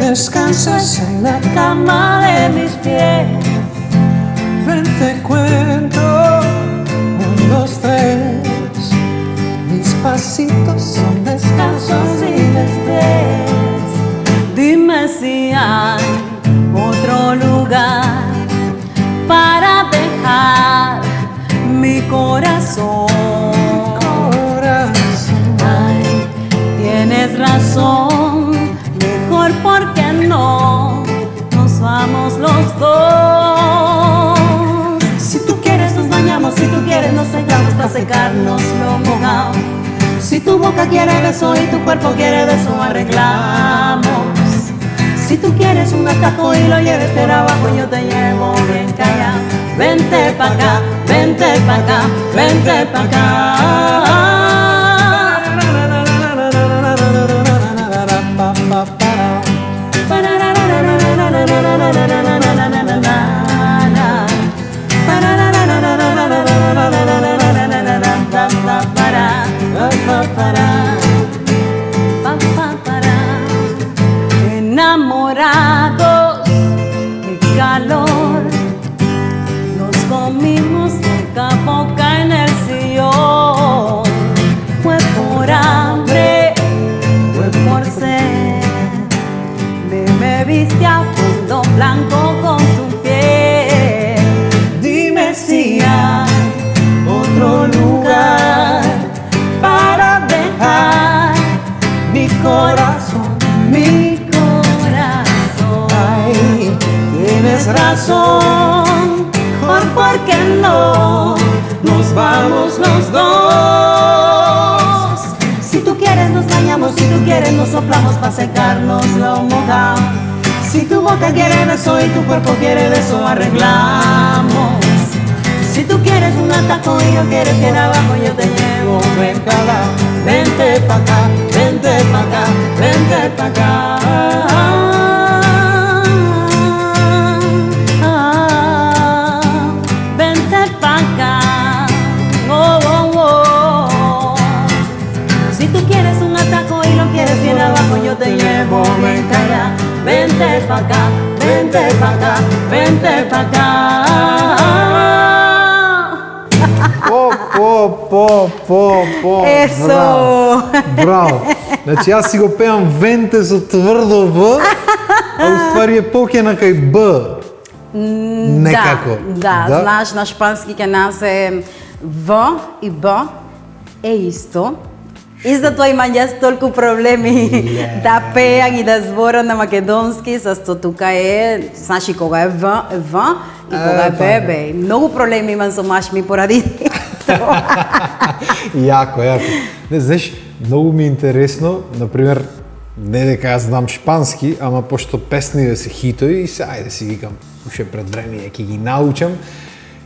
descansas en la cama de mis pies. Ven, te cuento, 1, 2, 3. Mis pasitos son descansos sin estrés. Dime si hay otro lugar para dejar mi corazón. Ay, tienes razón, mejor porque no nos vamos los dos. Si tú quieres nos bañamos, si tú quieres nos secamos para secarnos lo mojado. Si tu boca quiere beso y tu cuerpo quiere beso, arreglamos. Si tú quieres un atajo y lo lleves por abajo, yo te llevo bien callado. Vente pa' acá, vente pa' acá, vente pa' acá. Enamorados de calor, nos comimos boca a boca en el sillón. Fue por hambre, fue por sed, me viste a fondo blanco con tu piel. Dime si hay otro lugar para dejar mi corazón, mi corazón. Ay, tienes razón, porque no nos vamos los dos. Si tú quieres nos bañamos, si tú quieres nos soplamos para secarnos lo mojado. Si tu boca quiere beso y tu cuerpo quiere beso, arreglamos. Si tú quieres un atajo y yo quieres que abajo, yo te llevo ven calado. Vente pa' acá, vente pa' acá, vente pa' acá. Vente pa' acá. Oh, oh, oh. Si tú quieres un atajo y lo quieres bien abajo, yo te llevo ven calado. Vente pa' acá, vente pa' acá, vente pa' acá. Eso. Браво. Значи јас си го пеам венте со тврдо В, а уствари е покена кај Б. Некако. Да, знаеш, на шпански ке нас е В и Б е исто. И затоа имам јас толку проблеми да пеам и да зборам на македонски, зашто тука е, значи кога е В, е В и кога е Б, Б. Многу проблеми имам со маш ми поради Јако, јако. Не, знаеш, многу ми е интересно, например, не дека јас знам шпански, ама пошто песните се хитови и се, ајде си викам, уште пред време ќе ги научам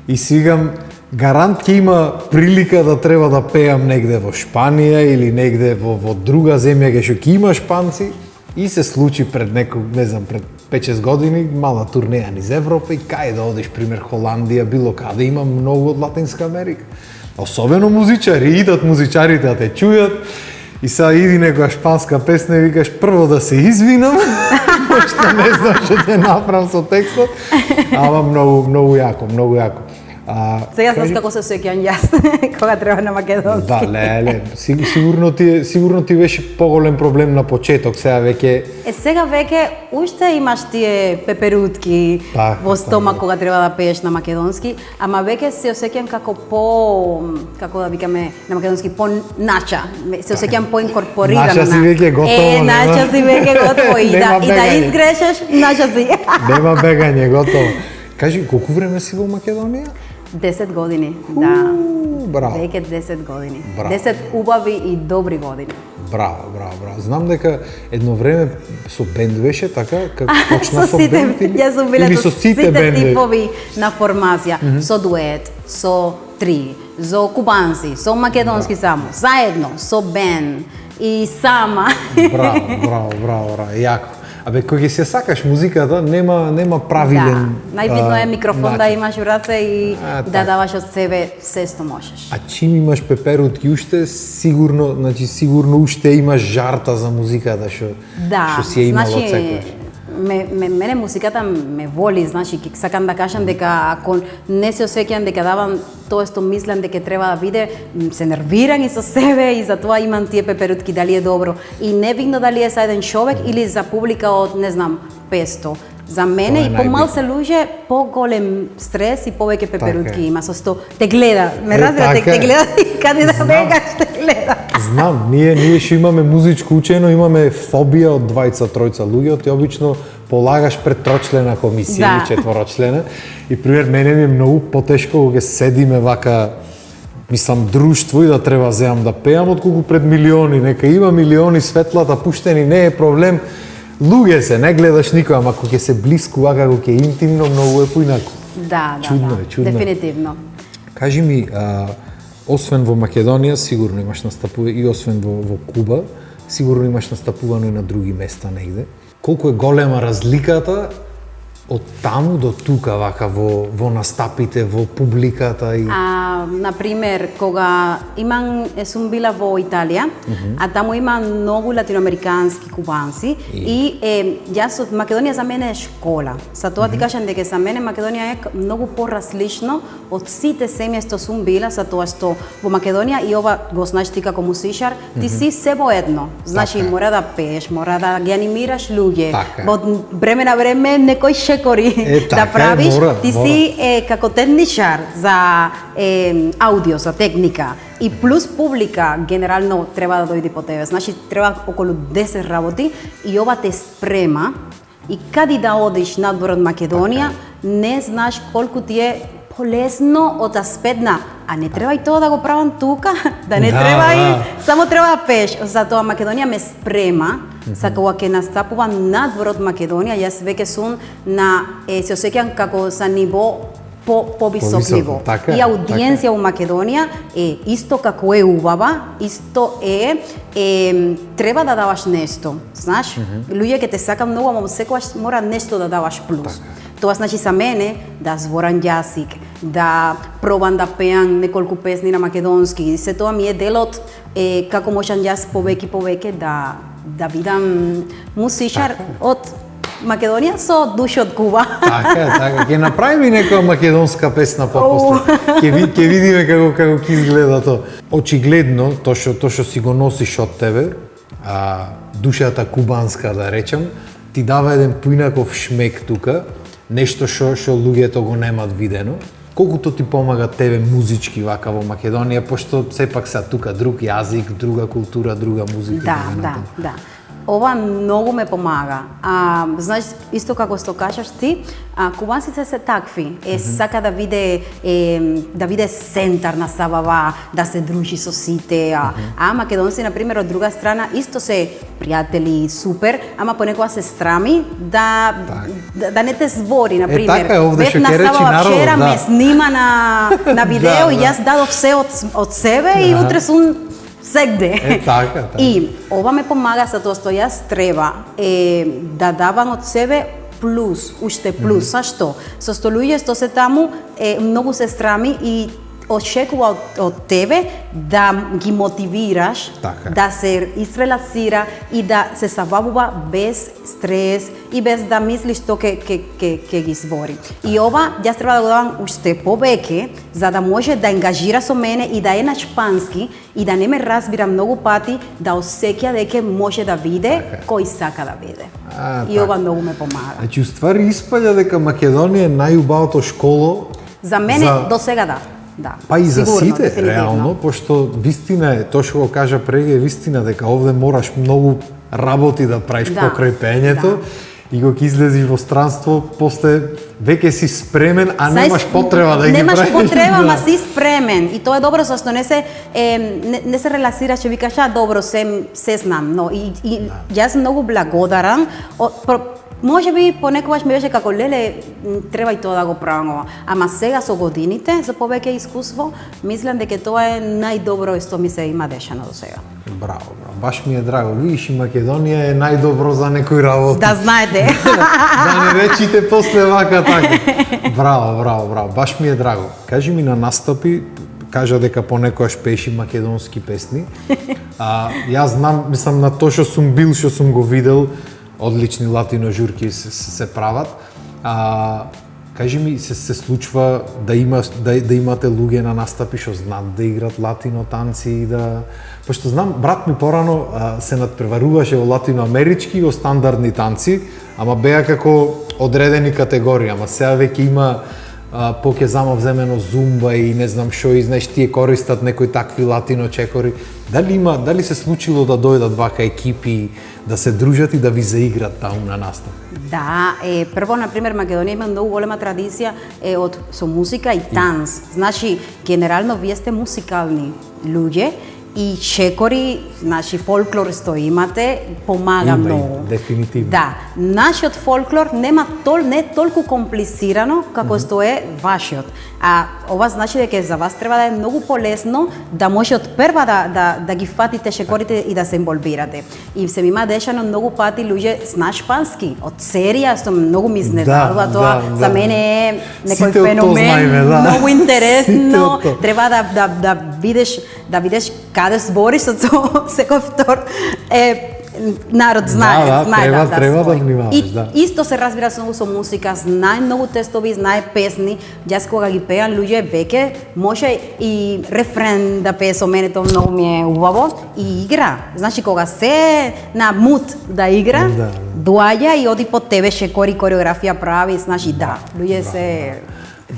и си викам, гарант ќе има прилика да треба да пеам негде во Шпанија или негде во друга земја кај што ќе има шпанци и се случи пред некој, не знам, пред 5-6 години, мала турнеја низ Европа и кај да одиш, пример Холандија, било каде има многу од Латинска Америка. Особено музичари, идат музичарите да те чујат и сега иди некоја шпанска песна и викаш прво да се извинам, што не знам што ќе направам со текстот, ама многу јако, многу јако. Сега знаеш како се сеќам јас кога треба на македонски. Да, леле, сигурно ти беше поголем проблем на почеток, сега веќе... Сега веќе уште имаш тие пеперутки во стомак кога треба да пееш на македонски, ама веќе се осеќам како како да викаме на македонски, нача. Се осеќам поинкорпорирана. Нача си веќе готово. Нача си веќе готово и да изгрешеш, нача си. Нема бегање, готово. Кажи, колку време си во Македонија? 10 години, да. Браво. Веќе 10 години. Браво. 10 убави и добри години. Браво. Знам дека едно време со бенд беше така, како почна со бенд или сум била со сите бенди? типови на формација, со дует, со три, со кубанци, со македонски само, заедно, со бенд и сама. Браво, јако. Абе, кога ќе се сакаш музиката, нема правилен. Да, најбитно е микрофон да имаш у раце и да даваш од себе се што можеш. А чим имаш пеперутки уште, сигурно уште имаш жарта за музиката што си ја имала од секојаш. Мене музиката ме воли, значи, сакам да кажам дека ако не се осеќам дека давам тоа што мислам дека треба да биде, се нервирам и со себе и затоа имам тие пеперутки дали е добро. И не видно дали е за еден човек или за публика од, не знам, 500. За мене и помал се луѓе, поголем стрес и повеќе пеперутки има со што те гледа. Ме разбирате, те гледа и каде да бегаш, те гледа. Знам, ние што имаме музичко учено, имаме фобија од 2-3 луѓе, ти обично полагаш пред трочлена комисија или четворочлена. И пример мене ми е многу потешко кога седиме вака, мислам, друштво и да треба земам да пеам отколку пред милиони. Нека има милиони светлата пуштени, не е проблем. Луѓе се, не гледаш никој, ама кога ќе се блиску, вака кога ќе интимно, многу е поинаку. Да, чудно е, чудно. Дефинитивно. Кажи ми, освен во Македонија, сигурно имаш настапување и освен во Куба, сигурно имаш настапувано и на други места негде. Колку е голема разликата од таму до тука, вака во настапите, во публиката и... Например, кога сум била во Италија, а таму има многу латиноамерикански кубанци и јас од Македонија за мене е школа. За тоа ти кажам дека за мене Македонија е многу поразлично од сите семји што сум била, за тоа што во Македонија и ова го знаеш ти како музичар, ти си се во едно. Значи мора да пееш, мора да ги анимираш луѓе. Во време на време некој шекори да правиш, ти си како техничар за аудио, за техника и плюс публика генерално треба да дојде по тебе. Значи треба околу 10 работи и ова те спрема и каде да одиш надвор од Македонија, не знаеш колку ти е полезно од аспект а не треба и тоа да го правам тука, да не треба и само треба да пееш. Затоа Македонија ме спрема, за кога ќе настапувам надвор од Македонија, јас веќе сум се осеќам како за ниво по-висок ниво. И аудиенција во Македонија е исто како е убава, исто треба да даваш нешто. Знаеш, луѓе ќе те сака многу, ама секогаш мора нешто да даваш плюс. Тоа значи за мене да зборам јазик, да пробам да пеам неколку песни на македонски. Се тоа ми е делот како можам јас повеќе да бидам музичар од Македонија со душа од Куба. Така. Ќе направиме некоја македонска песна попосле. Ќе видиме како ќе изгледа тоа. Очигледно, тоа што си го носиш од тебе, душата кубанска да речам, ти дава еден поинаков шмек тука, нешто што луѓето го немат видено. Колку тоа ти помага тебе музички вака во Македонија, пошто сепак се тука друг јазик, друга култура, друга музика. Да. Ова многу ме помага. Знаеш, исто како што кажаш ти, кубанците се такви. Сака да биде центар на сабава, да се дружи со сите. Македонци, например, од друга страна, исто се пријатели, супер, ама понекога се страми да не те збори, например. Така е, овде што ќе речи народот, вчера ме снима на видео и јас дадов се од себе и утре сум сегде. Така. И ова ме помага за тоа што јас треба да давам од себе плюс, уште плюс. Зашто? Со што луѓе што се таму многу се страми и очекува од тебе да ги мотивираш, да се изрелаксира и да се забавува без стрес и без да мислиш што ќе ги збори. И ова јас треба да го давам уште повеќе за да може да ангажира со мене и да е на шпански и да не ме разбира многу пати, да осеќа дека може да биде кој сака да биде. И ова многу ме помага. Значи, уствари испаѓа дека Македонија е најубавото школо за мене до сега да. Па и за сигурно, сите, реално, пошто вистина е, тоа што го кажа преге, вистина дека овде мораш многу работи да правиш покрај пењето и кога ќе излезеш во странство, после веќе си спремен, а немаш потреба да ги правиш. Немаш потреба, ма си спремен. И тоа е добро, зашто не се релаксираш, че викаш, добро, се знам. Но и јас многу благодарам. Може би понекогаш ми беше како леле, треба и тоа да го правам ова. Ама сега со годините, за повеќе искуство, мислам дека тоа е најдобро што ми се има дешано до сега. Браво. Баш ми е драго. Видиш, и Македонија е најдобро за некој работа. Да знаете. Да не речите после вака така. Браво. Баш ми е драго. Кажи ми на настапи, кажа дека понекогаш пееш македонски песни. Јас знам, мислам на тоа што сум бил, што сум го видел, одлични латино журки се прават. Кажи ми, се случва да имате луѓе на настапи што знаат да играт латино танци и да... Пошто знам, брат ми порано се надпреваруваше во латиноамерички и во стандардни танци, ама беа како одредени категории, ама сега веќе има поќе замавземено зумба и не знам што, и знаеш, тие користат некои такви латино чекори. Дали се случило да дојдат вака екипи, да се дружат и да ви заиграт таму на настап? Да, прво, например, Македонија има многу голема традиција со музика и танц. Значи, генерално, вие сте музикални луѓе и чекори, значи, фолклор што имате, помага многу. Дефинитивно. Да, нашиот фолклор не е толку комплицирано како што е вашиот. А ова значи дека за вас треба да е многу полесно да може од прва да ги фатите чекорите и да се инволвирате. И се ми има дешано многу пати луѓе знаат шпански од серија, што многу ми изненадува тоа. За мене е некој феномен, многу интересно. Треба да видиш каде збориш, со секој втор народ знае, треба да внимаваш, да. Исто се разбира со музика, знае многу тестови, знае песни. Јас кога ги пеам луѓе веќе може и рефрен да пее со мене, тоа многу ми е убаво и игра. Значи кога се на мут да игра, доаѓа и оди под тебе, шекори, кореографија прави, значи да, луѓе се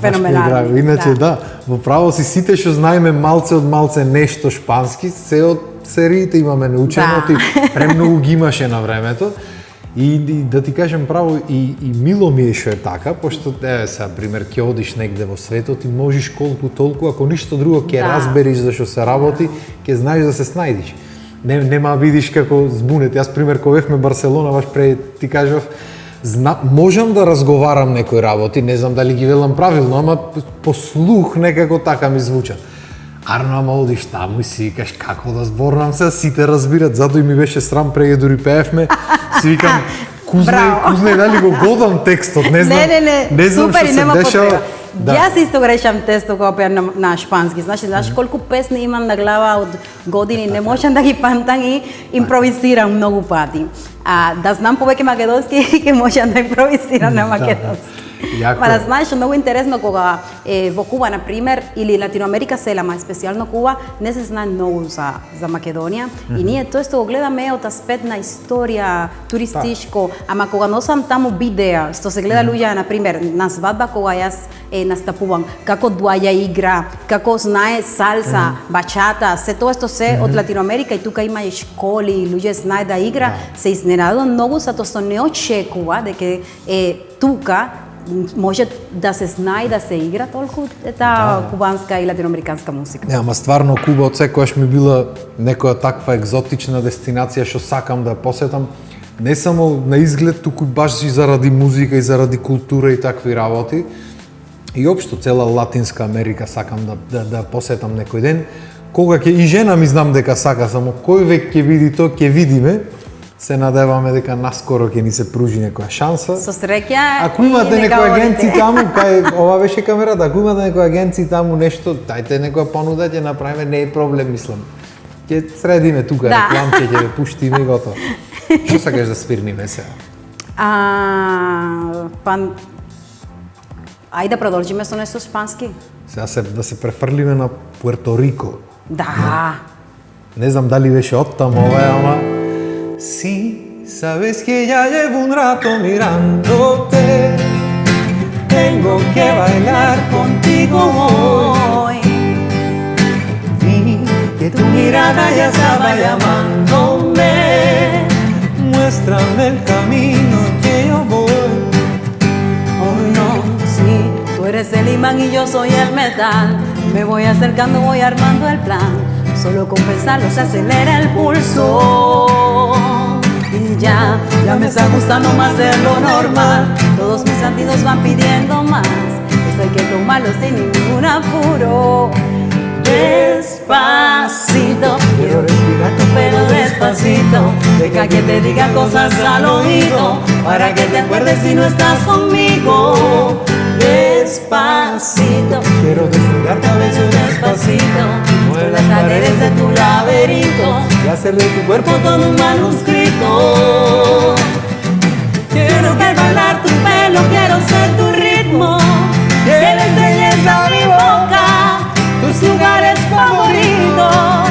феноменални. Иначе да, во право си сите што знаеме малце од малце нешто шпански, се од сериите имаме научено, ти премногу ги имаше на времето. И да ти кажем право, и мило ми е што е така, пошто, сега, пример, ќе одиш негде во светот и можеш колку толку, ако ништо друго ќе разбериш за што се работи, ќе знаеш да се снајдиш. Нема видиш како збунет. Јас, пример, кога бевме Барселона, баш пред ти кажав, можам да разговарам некои работи, не знам дали ги велам правилно, ама по слух некако така ми звучат. Арно, ама одиш таму и си викаш како да зборнам се, сите разбират, затоа и ми беше срам преге дури пеевме, си викам кузне дали го годам текстот, не знам. Не знам супер, што се дешава. Да. Јас исто грешам тесто кога пеам на шпански. Знаеш колку песни имам на глава од години, не можам да ги памтам и импровизирам многу пати. Да знам повеќе македонски, ќе можам да импровизирам на македонски. Ма да знаеш, многу интересно кога во Куба, например, или Латиноамерика села, ма специјално Куба, не се знае многу за Македонија. И ние тоа што го гледаме од аспект на историја, туристичко, ама кога носам таму видеа, што се гледа луѓе, например, на свадба кога јас настапувам, како доаѓа игра, како знае салса, бачата, се тоа што се од Латиноамерика и тука има и школи, луѓе знае да игра, се изненадувам многу затоа што не очекува дека тука може да се знае да се игра толку таа кубанска и латиноамериканска музика. Ама стварно Куба од секогаш ми била некоја таква екзотична дестинација што сакам да посетам, не само на изглед, туку баш и заради музика и заради култура и такви работи. И општо цела Латинска Америка сакам да посетам некој ден. Кога ќе и жена ми знам дека сака, само кој век ќе види тоа, ќе видиме. Се надеваме дека наскоро ќе ни се пружи некоја шанса. Со среќа. Ако имате некоја агенција таму, кај ова беше камерата, ако имате некоја агенција таму нешто, дајте некоја понуда, ќе направиме, не е проблем, мислам. Ќе средиме тука рекламче, ќе ве пуштиме и готово. Што сакаш да свирниме сега? Ајде да продолжиме со нешто шпански. Сега да се префрлиме на Пуерто Рико. Да. Не знам дали беше оттаму ова, ама Si sabes que ya llevo un rato mirándote, tengo que bailar contigo hoy. Vi que tu mirada ya estaba llamándome, muéstrame el camino que yo voy. Oh no, sí, tú eres el imán y yo soy el metal. Me voy acercando, voy armando el plan. Solo con pensarlo se acelera el pulso. Y ya me está gustando más de lo normal. Todos mis sentidos van pidiendo más. Esto hay que tomarlo sin ningún apuro. Despacito, quiero respirar tu pelo despacito. Deja que te diga cosas al oído, para que te acuerdes si no estás conmigo. Despacito, quiero desnudar tu cabello despacito. Mueve las paredes de tu laberinto y hacer de tu cuerpo todo un manuscrito. Quiero ver bailar tu pelo, quiero ser tu ritmo. Que le enseñes a mi boca tus lugares favoritos.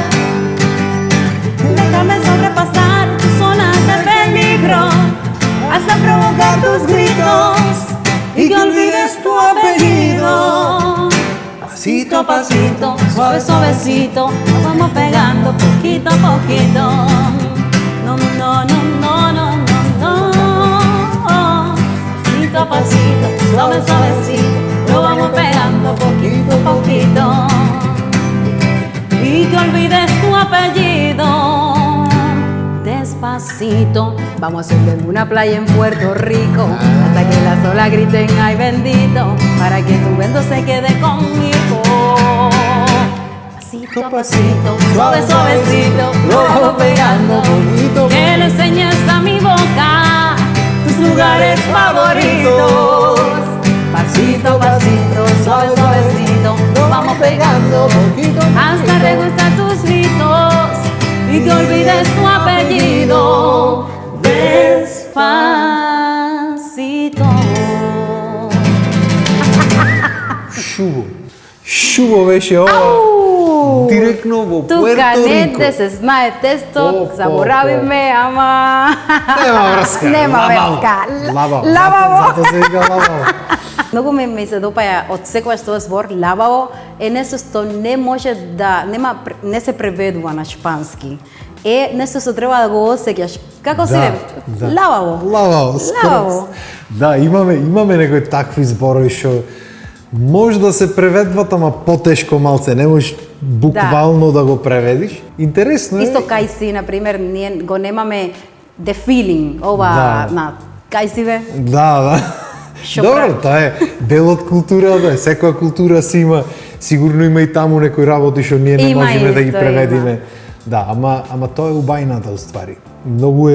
Déjame sobrepasar tus zonas de peligro hasta provocar tus gritos y que olvides tu apellido. Pasito a pasito, suave suavecito, nos vamos pegando poquito a poquito. No, no, no, no, no, no, no. Pasito a pasito, suave suavecito, nos vamos pegando poquito a poquito. Y que olvides tu apellido. Despacito, vamos a subir en una playa en Puerto Rico, hasta que las olas griten ay bendito, para que tu vento se quede conmigo. Pasito a pasito, suave suavecito, lo vamos pegando, que le enseñes a mi boca tus lugares favoritos. Pasito a pasito, suave suavecito, lo vamos pegando, hasta regresar tus gritos y que olvides tu apellido. Despacito. Шубо беше ова. Директно во Пуерто Рико. Туканете се знае тесто, заборавиме, ама... Нема врска. Нема врска. Лабаво. Зато се вика лабаво. Многу ми се допаја од секогаш тоа збор лабаво е нешто што не може да не се преведува на шпански. Е нешто што треба да го осеќаш. Како се лабаво. Лабаво. Да, имаме некои такви зборови што може да се преведват, ама потешко малце, не можеш буквално да го преведиш. Интересно е. Исто кајси, на пример, ние го немаме the feeling, ова на кајси бе. Да. Добро, тоа е дел од културата, секоја култура си има, сигурно има и таму некои работи што ние не можеме да ги преведиме. Да, ама тоа е убајната уствари. Многу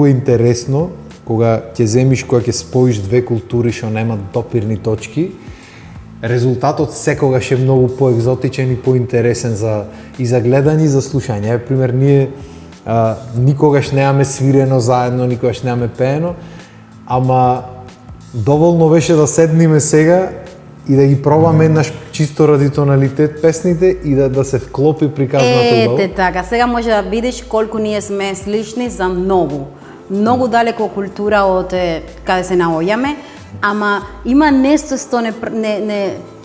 е интересно кога ќе земиш, кога ќе споиш две култури што немаат допирни точки. Резултатот секогаш е многу поекзотичен и поинтересен и за гледање и за слушање. Пример, ние никогаш немаме свирено заедно, никогаш немаме пеено, ама доволно беше да седниме сега и да ги пробаме еднаш чисто ради тоналитет песните и да се вклопи приказната убаво. Ете така, сега може да видиш колку ние сме слични за многу. Многу далеко култура од каде се наоѓаме, ама има нешто што не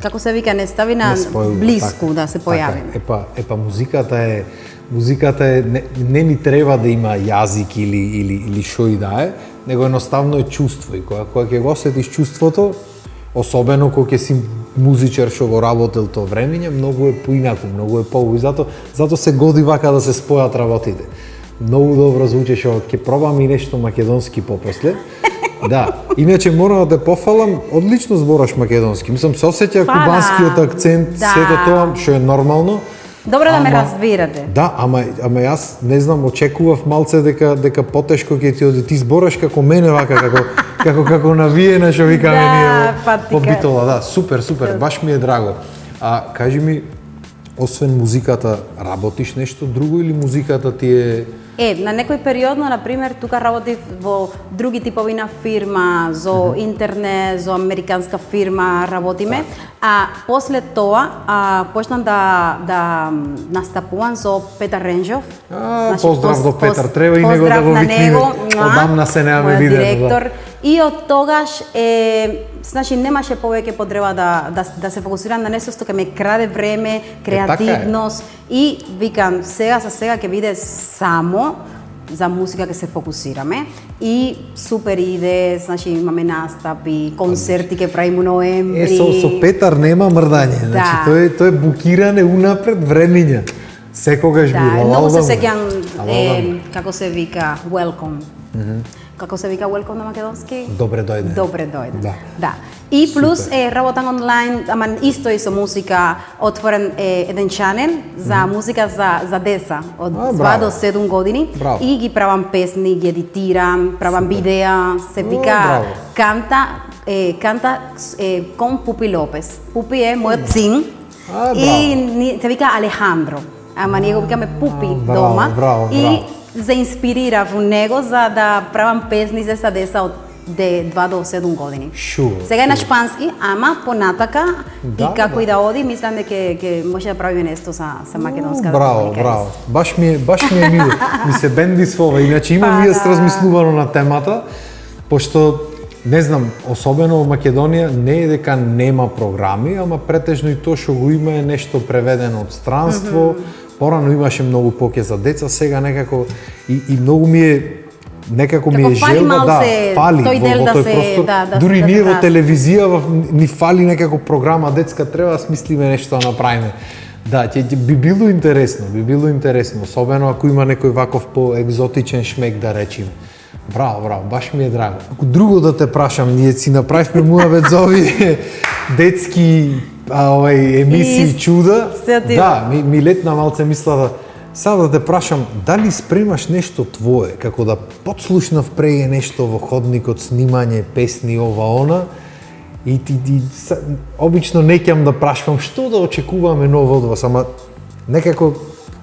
како се вика, не стави на блиску да се појави. Епа музиката е не ни треба да има јазик или шо и да е, него едноставно е чувство и кога ќе го осетиш чувството, особено кога ќе си музичар што го работел тоа времење, многу е поинаку, многу е поубаво и зато се годи вака да се спојат работите. Многу добро звучеше, ќе пробам и нешто македонски попосле. Да, иначе морам да те пофалам, одлично збораш македонски. Мислам, се осеќа кубанскиот акцент, сето тоа што е нормално. Добро да ме разбирате. Да, ама јас не знам, очекував малце дека потешко ќе ти оди. Ти збораш како мене вака, како навиена што викаме ние по битола. Да, супер, баш ми е драго. Кажи ми, освен музиката, работиш нешто друго или музиката ти е... На некој периодно, например, тука работив во други типови на фирма, за интернет, за американска фирма работиме, а после тоа почнам да настапувам со Петар Ренџов. Поздрав до Петар, треба и него да го викнеме. Одамна се немаме видено. Директор. И од тогаш значи немаше повеќе потреба да се фокусирам на нешто што ќе ме краде време, креативност и викам сега ќе биде само за музика ќе се фокусираме и супер иде, значи имаме настапи, концерти ќе правиме ноември. Со Петар нема мрдање, значи тој е букиране унапред времиња. Секогаш би многу се сеќам како се вика welcome. Како се вика welcome на македонски? Добре дојде. Добре дојде. Да. И плюс работам онлайн, ама исто и со музика, отворен еден чанел за музика за деца од 2 до 7 години и ги правам песни, ги едитирам, правам видеа, се вика канта кон Пупи Лопес. Пупи е мојот син и се вика Алехандро, ама ние го викаме Пупи дома и се инспирирав у него за да правам песни за деца од 2 до 7 години. Сега е на шпански, ама понатака и како и да оди, мислам дека ќе може да правиме нешто sa македонска. Браво. Баш ми е мило. Ми се бендисвова. Иначе имам јас размислувано на темата, пошто не знам, особено во Македонија не е дека нема програми, ама претежно и тоа што го има е нешто преведено од странство. Порано имаше многу поќе за деца, сега некако и многу ми е некако ми е желба фали во тој простор. Дури ние во телевизија ни фали некако програма детска, треба да смислиме нешто да направиме. Да, би било интересно, особено ако има некој ваков по-екзотичен шмек да речиме. Браво, баш ми е драго. Друго да те прашам, ние си направивме муабет за овие детски емисии чуда. Да, ми летна малце мислава. Сега да те прашам, дали спремаш нешто твое, како да подслушнав преге нешто во ходникот, снимање, песни, ова, она, и обично не ќам да прашвам што да очекуваме ново од вас, ама некако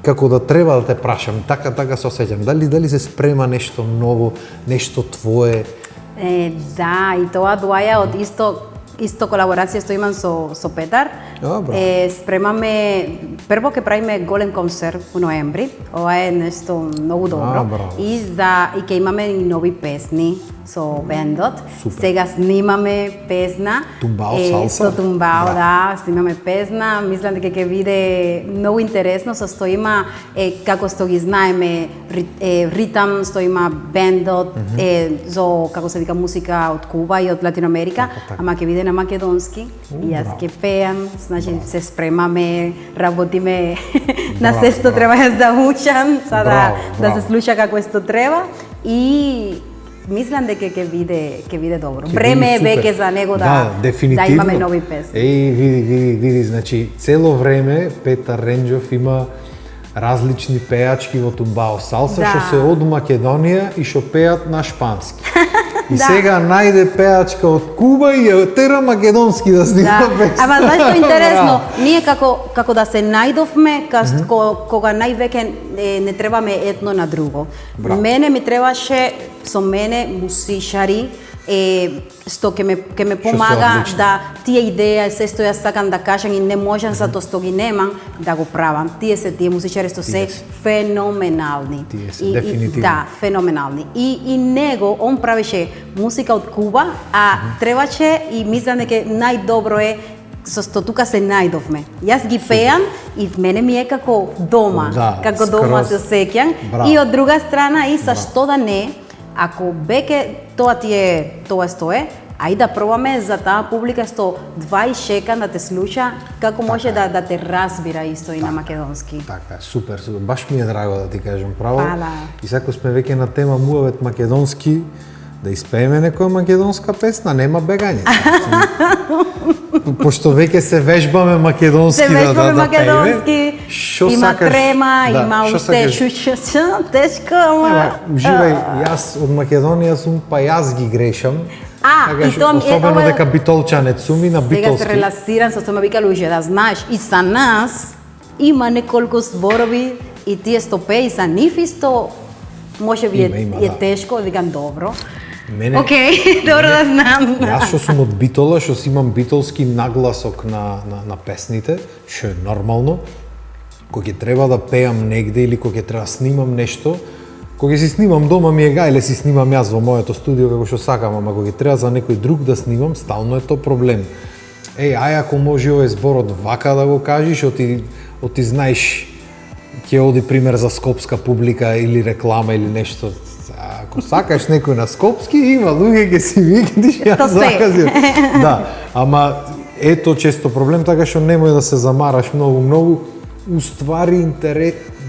како да треба да те прашам, така се осеќам, дали се спрема нешто ново, нешто твое? Да, и тоа доаја од исто колаборација што имам со Петар. Спремаме, прво ќе правиме голем концерт во ноември. Ова е нешто многу добро. И ќе имаме и нови песни со бендот. Сега снимаме песна. Тумбао салса? Со Тумбао, да, снимаме песна. Мислам дека ќе биде многу интересно, со што има, како што ги знаеме, ритам, што има бендот, со, како се вика, музика од Куба и од Латиноамерика, ама ќе биде на македонски. И јас ќе пеам, значи се спремаме, работиме на се што треба јас да учам, да се слуша како што треба и мислам дека ќе биде добро. Време е веќе за него да имаме нови песни. Види, значи цело време Петар Ренџов има различни пеачки во Тумбао салса што се од Македонија и што пеат на шпански. И сега најде пеачка од Куба и ја тера македонски да снима песна. Ама знаеш што е интересно? Ние како да се најдовме кога највеќе не требаме едно на друго. Мене ми требаше со мене мусичари што ќе ме помага да тие идеја се што јас сакам да кажам и не можам затоа што ги немам да го правам. Тие музичари што се феноменални. Да, феноменални. И него он правеше музика од Куба, а требаше и мислам дека најдобро е со што тука се најдовме. Јас ги пеам и мене ми е како дома, дома се осеќам. И од друга страна и со што да не, ако беке тоа што е, ајде да пробаме за таа публика што чека да те слуша, како може да те разбира исто и на македонски. Така, супер. Баш ми е драго да ти кажам право. И сега сме веќе на тема муавет македонски, да испееме некоја македонска песна, нема бегање. Пошто веќе се вежбаме македонски да пееме. Има трема, има уште тешко, ама... Уживај, јас од Македонија сум, па јас ги грешам. Особено дека битолчанец сум и на битолски. Сега се реласирам со тоа вика луѓе, да знаеш, и за нас има неколку зборови и тие што пее и за нив исто може би е тешко, викам добро. Океј, добро да знам. Јас што сум од Битола, што си имам битолски нагласок на песните, што е нормално, кога ќе треба да пеам негде или кога ќе треба да снимам нешто, кога си снимам дома ми е гајле, си снимам јас во моето студио како што сакам, ама кога ќе треба за некој друг да снимам, стално е тоа проблем. Ај ако може овој зборот вака да го кажеш, оти знаеш ќе оди пример за скопска публика или реклама или нешто. Ако сакаш некој на скопски, има луѓе ќе си викнеш јас заказив. Да, ама ето често проблем, така што немој да се замараш многу. Уствари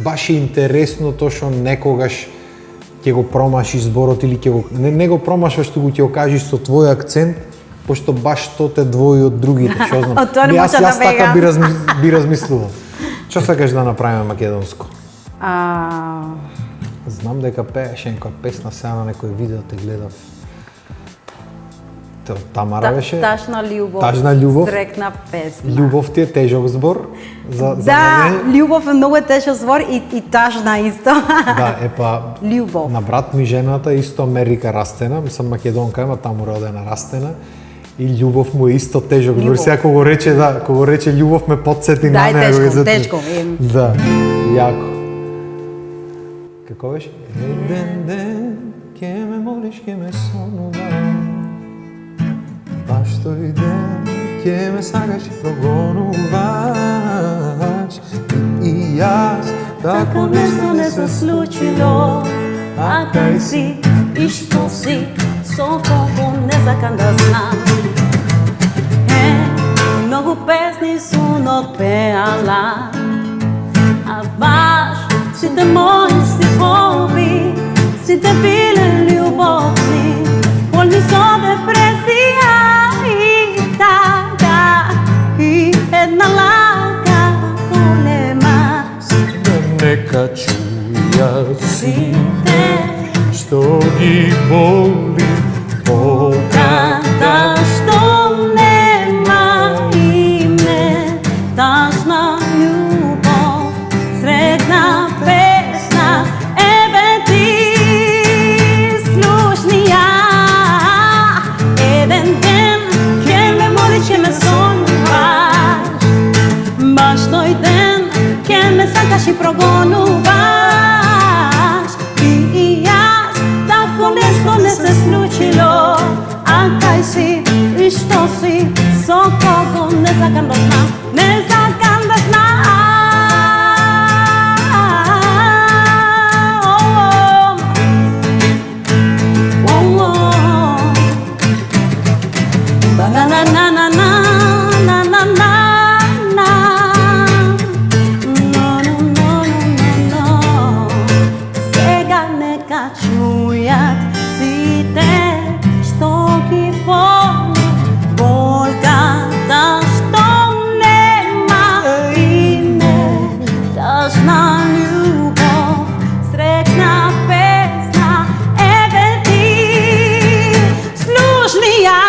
баш е интересно тоа што некогаш ќе го промашиш зборот или ќе го не го промашаш, туку ќе го кажеш со твој акцент, пошто баш тоа те двои од другите, што знам. Јас така би размислувал. Што сакаш да направиме македонско? Знам дека пееш некоја песна сега на некој видео те гледав. Тамара беше. Тажна љубов. Срекна песна. Љубов ти е тежок збор за Да, мене. љубов е многу тежок збор и тажна исто. Да, епа Љубов. на брат ми жената исто Америка растена, мислам македонка, ама таму родена растена. И љубов му е исто тежок збор. Сега кога го рече, кога го рече љубов ме потсети на неа. Тешко. Да, јако. Како беше? Еден ден ке ме молиш, ке ме сонуваш. Баш тој ден ке ме сагаш и прогонуваш. И јас тако нешто не се случило, a kaj si i što si, so koliko ne zakam da znam. Mnogo pesni su odpevala, a baš svi te moji stihovi, svi te bili ljubovni, voljni so depresija i tada i jedna laka nemaš. Neka čuja Si te što ги боли kada što nema ime, tažna ljubav, sretna pesna, ebe ti slušnija. Jedan den će me molit, će me sonjuvaš, baš toj den će me sankaš i progonuvaš. I ja tako nešto ne se slučilo, a kaj si i što si, so kogo ne zakam da znam, ne zakam da znam. Na na na na na na na na. Čujat si te što ki boli, bol kada što nema ime, tažna ljubav, sretna pesna, ebe ti slušnija.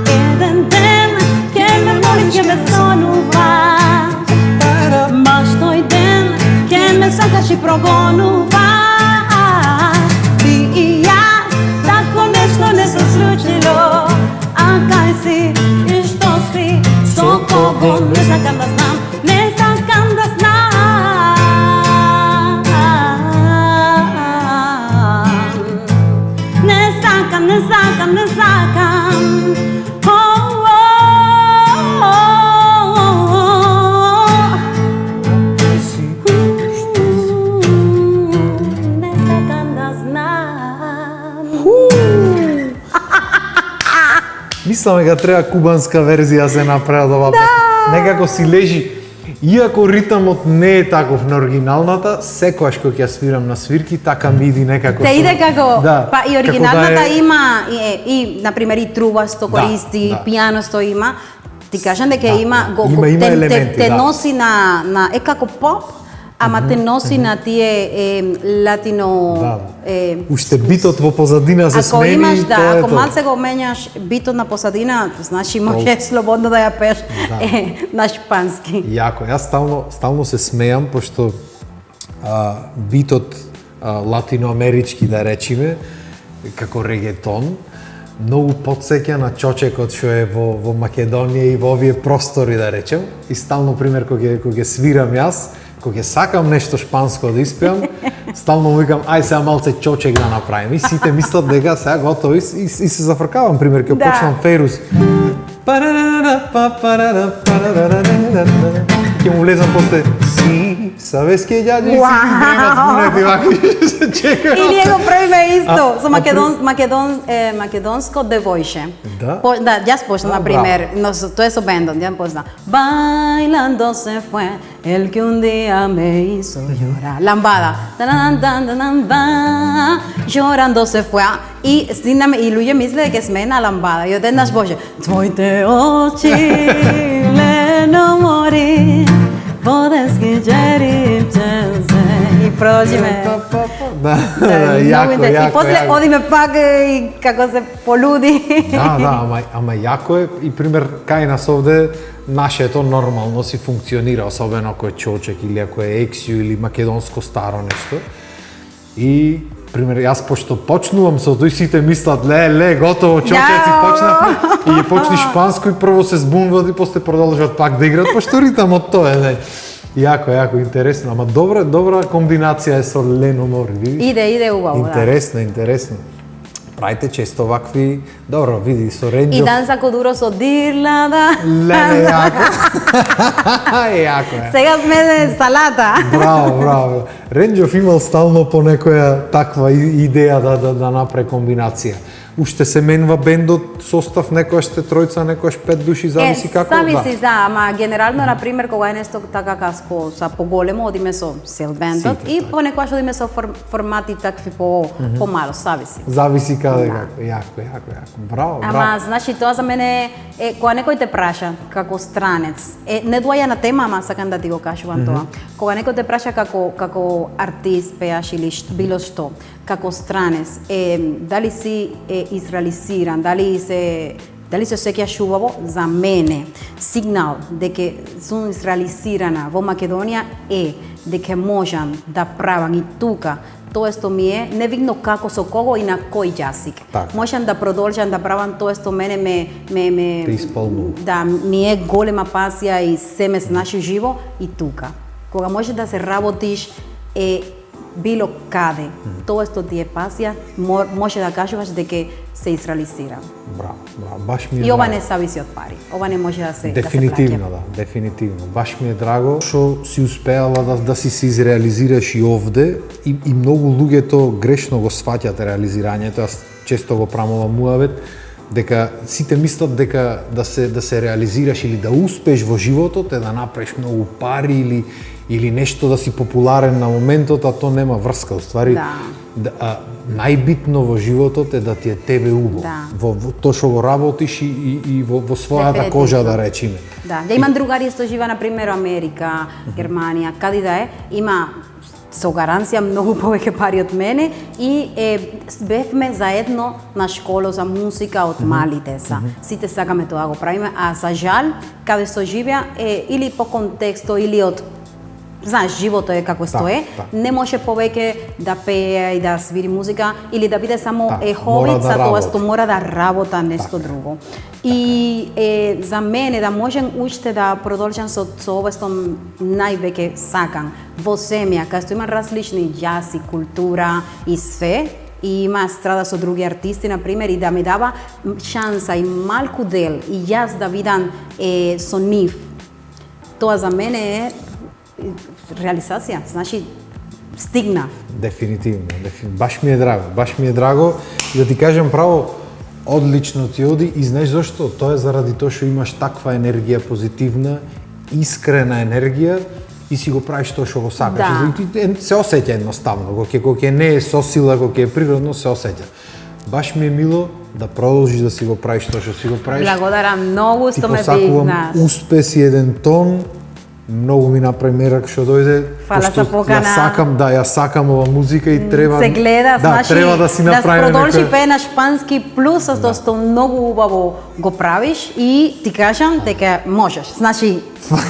Jedan den ke me molim, ke me sonuvaš, baš toj den ke me sankaš i progonuvaš. Kogo ne zakam da znam, ne zakam da znam. Ne zakam, ne zakam, ne zakam. Ne zakam da znam. Мислам дека треба кубанска верзија се направи од ова песна. Некако си лежи. Иако ритмот не е таков на оригиналната, секогаш кога ќе свирам на свирки, така ми иди некако. Те иде како, да, па и оригиналната да е... има и на пример и трубасто користи, да. пијаносто има. Ти кажам дека има има елементи, те носи на е како поп, ама те носи на тие латино. Да. Уште битот во позадина се смени. Ако имаш, тоа ако малце го менјаш битот на позадина, значи може слободно да ја пееш на шпански. Јако, јас стално се смеам, пошто битот латиноамерички, да речиме, како регетон, многу потсеќа на чочекот што е во Македонија и во овие простори, да речем. И стално, пример, кога свирам јас, кога сакам нешто шпанско да испеам, стално му викам, ај сега малце чочек да направим. И сите мислат дека сега готово и се зафркавам, пример, кога почнам Фейрус. Ќе му влезам после си, sabes que ya ni Или го правиме исто со македонско девојше. Да? Да, јас почна на пример, но тоа е со бендот, ја почна. Bailando se fue el que un día me hizo llorar. Lambada. Llorando se fue. И стигнаме и луѓе мисле дека сме на ламбада. И одеднаш Боже, твоите очи лено мори, водески джери и проđime. Да, Многу јако, интересно. И после јако. одиме пак и како се полуди. Да, ама јако е и пример кај нас овде нашето нормално си функционира, особено ако е чочек или ако е ексио или македонско старо нешто. И пример јас пошто почнувам со тој сите мислат ле готово чочеци почнавме и ја почни шпанско и прво се збунват и после продолжат пак да играат пошто ритамот тоа е. Јако интересно, ама добра комбинација е со Лено Мори, видиш? Иде убаво, Интересно. Правите често вакви, добро, види, со да. Ренџо. И данса кодуро со Дирлада. Леле, јако. Јако е. Сега сме салата. Браво. Ренџов имал стално по некоја таква идеја да направи комбинација. Уште се менва бендот, состав, некојаш сте тројца, некојаш 5 души, зависи како. Зависи, да, ама генерално, например, кога е нешто така каско са поголемо, одиме со сел бендот и понекогаш одиме со формати такви помало, зависи. Зависи каде како. Јако. Браво. Ама, значи, тоа за мене е, кога некој те праша како странец, не доаѓа на тема, ама сакам да ти го кажувам тоа. Кога некој те праша како артист, пеаш или било што, како странец, дали си изреализиран, дали се осеќаш убаво, за мене сигнал дека сум изреализирана во Македонија е дека можам да правам и тука тоа што ми е, невидно како, со кого и на кој јазик. Можам да продолжам да правам тоа што мене ме да, ми е голема пасија и се ме значи живо и тука. Кога може да се работиш било каде, тоа што ти е пасија, може да кажуваш дека се изреализира. Браво, баш ми е. И ова не зависи од пари. Ова не може да се Дефинитивно, дефинитивно. Баш ми е драго што си успеала да си се изреализираш и овде и многу луѓето грешно го сваќаат реализирањето. Јас често го правам муавет дека сите мислат дека да се реализираш или да успееш во животот е да направиш многу пари или нешто да си популарен на моментот, а то нема врска. Уствари, најбитно во животот е да ти е тебе убаво. Во тоа што го работиш и во својата кожа, да речеме. Да имам другари што живеа, например, во Америка, Германија, каде да е, има со гаранција многу повеќе пари од мене и бевме заедно на школа за музика од мали деца. Сите сакаме тоа го правиме, а за жал, каде што живеа, или по контексто, или од знаеш, животот е како што е, не може повеќе да пее и да свири музика или да биде само хоби, за тоа што мора да работа нешто друго. И за мене да можем уште да продолжам со ова што највеќе сакам во земја, кај што има различни јази, култура и све, и има страда со други артисти, например, и да ми дава шанса и малку дел и јас да видам со нив. Тоа за мене е реализација, значи стигна. Дефинитивно. Баш ми е драго и да ти кажам право, одлично ти оди и знаеш зашто? Тоа е заради тоа што имаш таква енергија позитивна, искрена енергија и си го правиш тоа што го сакаш. Се осеќа едноставно, кога не е со сила, кога е природно, се осеќа. Баш ми е мило да продолжиш да си го правиш тоа што си го правиш. Благодарам многу што ме викнаш. Ти посакувам успес и еден тон. Многу ми направи мерак што дојде. Фала за покана. Ја сакам ова музика и треба се гледа, значи треба да си направиме. Да продолжи пее на шпански плюс тоа што многу убаво го правиш и ти кажам дека можеш. Значи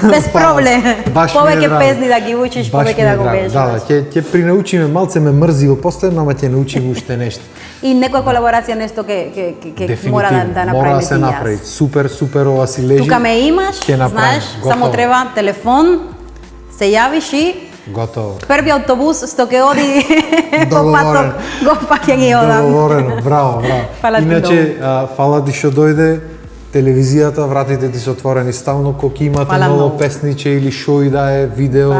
без проблем. Повеќе песни да ги учиш, повеќе да го пееш. Да, ќе принаучиме, малце ме мрзи во последно, ама ќе научиме уште нешто. И некоја колаборација нешто ќе мора да направиме. Мора да се направи. Супер ова си лежи. Тука ме имаш, знаеш, само треба телефон, се јавиш и готово. Први автобус што ќе оди по паток, го паќа ги одам. Договорено, браво. Иначе, фала ти што дојде. Телевизијата, вратите ти се отворени стално, кога имате ново песниче или шо и да е видео.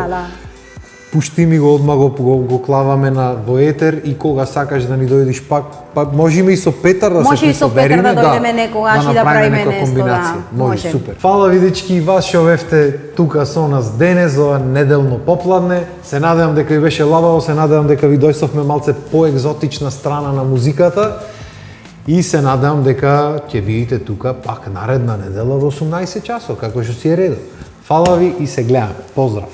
Пушти ми го одма го клаваме во етер и кога сакаш да ни дојдеш пак, можеме и со Петар да се присовериме. Може и со Петар да дојдеме некогаш и да правиме нешто, Може, супер. Фала видички и вас што бевте тука со нас денес, ова неделно попладне. Се надевам дека ви беше лабаво, се надевам дека ви дојсовме малце поекзотична страна на музиката. И се надевам дека ќе видите тука пак наредна недела во 18 часот, како што си е редот. Фала ви и се гледаме. Поздрав!